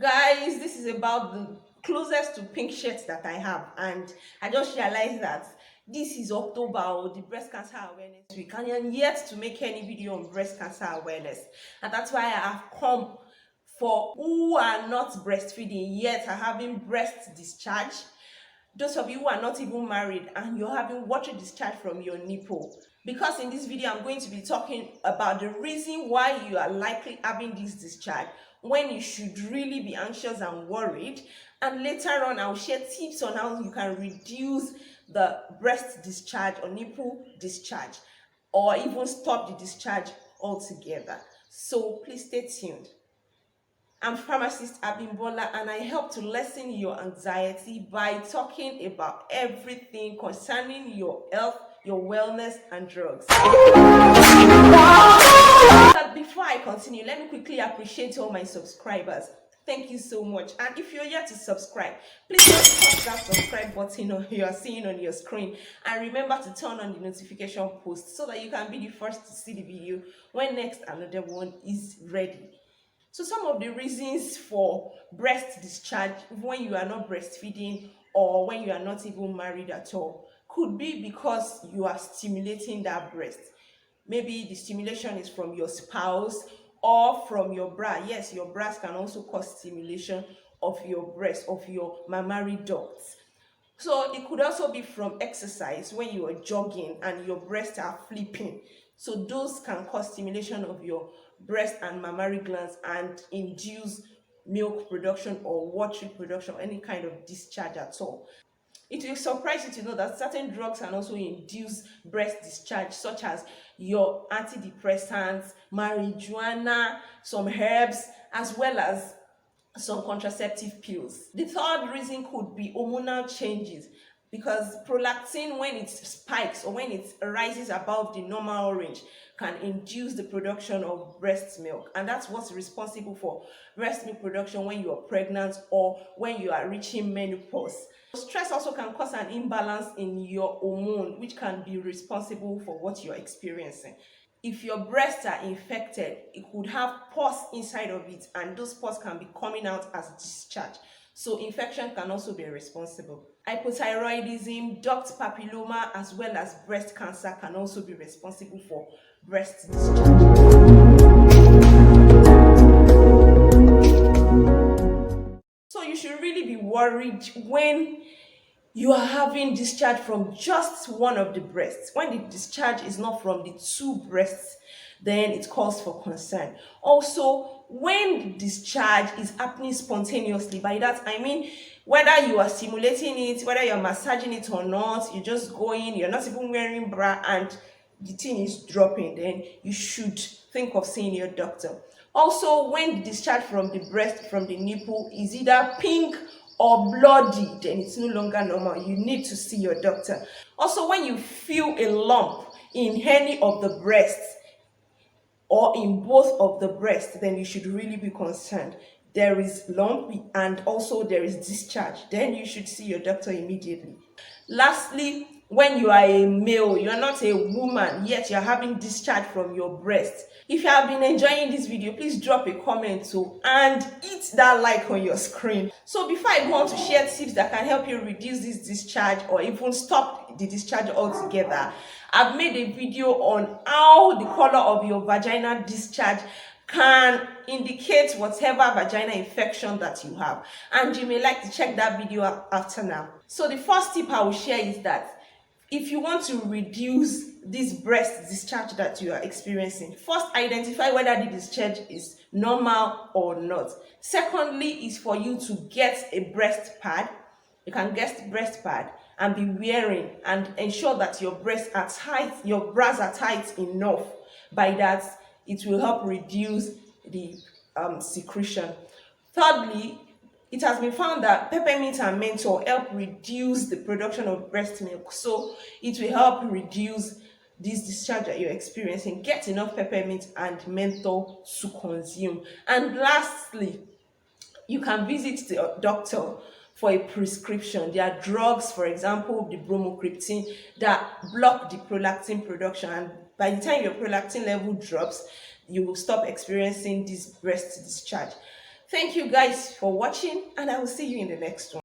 Guys, this is about the closest to pink shirt that I have, and I just realized that this is October, or the breast cancer awareness week, and I'm yet to make any video on breast cancer awareness, and that's why I have come for who are not breastfeeding yet are having breast discharge. Those of you who are not even married and you're having water discharge from your nipple, because in this video I'm going to be talking about the reason why you are likely having this discharge, when you should really be anxious and worried, and later on I'll share tips on how you can reduce the breast discharge or nipple discharge, or even stop the discharge altogether. So please stay tuned. I'm pharmacist Abimbola, and I help to lessen your anxiety by talking about everything concerning your health, your wellness, and drugs. But before I continue, let me quickly appreciate all my subscribers. Thank you so much. And if you're yet to subscribe, please press that subscribe button you are seeing on your screen, and remember to turn on the notification post so that you can be the first to see the video when next another one is ready. So some of the reasons for breast discharge when you are not breastfeeding or when you are not even married at all could be because you are stimulating that breast. Maybe the stimulation is from your spouse or from your bra. Yes, your bras can also cause stimulation of your breast, of your mammary ducts. So it could also be from exercise, when you are jogging and your breasts are flipping. So those can cause stimulation of your breast and mammary glands and induce milk production or watery production, any kind of discharge at all. It will surprise you to know that certain drugs can also induce breast discharge, such as your antidepressants, marijuana, some herbs, as well as some contraceptive pills. The third reason could be hormonal changes, because prolactin, when it spikes or when it rises above the normal range, can induce the production of breast milk, and that's what's responsible for breast milk production when you are pregnant or when you are reaching menopause. Stress also can cause an imbalance in your hormone, which can be responsible for what you're experiencing. If your breasts are infected, it could have pus inside of it, and those pus can be coming out as discharge. So infection can also be responsible. Hypothyroidism, duct papilloma, as well as breast cancer can also be responsible for breast discharge. So you should really be worried when you are having discharge from just one of the breasts. When the discharge is not from the two breasts, then it calls for concern. Also, when the discharge is happening spontaneously, by that I mean whether you are stimulating it, whether you're massaging it or not, you're just going, you're not even wearing bra, and the thing is dropping, then you should think of seeing your doctor. Also, when the discharge from the breast, from the nipple, is either pink or bloody, then it's no longer normal. You need to see your doctor. Also, when you feel a lump in any of the breasts or in both of the breasts, then you should really be concerned. There is lump and also there is discharge, then you should see your doctor immediately. Lastly, when you are a male, you are not a woman, yet you are having discharge from your breast. If you have been enjoying this video, please drop a comment too and hit that like on your screen. So before I go on to share tips that can help you reduce this discharge or even stop the discharge altogether, I've made a video on how the color of your vaginal discharge can indicate whatever vaginal infection that you have, and you may like to check that video out after now. So the first tip I will share is that if you want to reduce this breast discharge that you are experiencing, first identify whether the discharge is normal or not. Secondly is for you to get a breast pad. You can get a breast pad and be wearing, and ensure that your breasts are tight, your bras are tight enough. By that, it will help reduce the secretion. Thirdly, it has been found that peppermint and menthol help reduce the production of breast milk, so it will help reduce this discharge that you're experiencing. Get enough peppermint and menthol to consume. And lastly, you can visit the doctor for a prescription. There are drugs, for example, the bromocriptine, that block the prolactin production, and by the time your prolactin level drops, you will stop experiencing this breast discharge. Thank you guys for watching, and I will see you in the next one.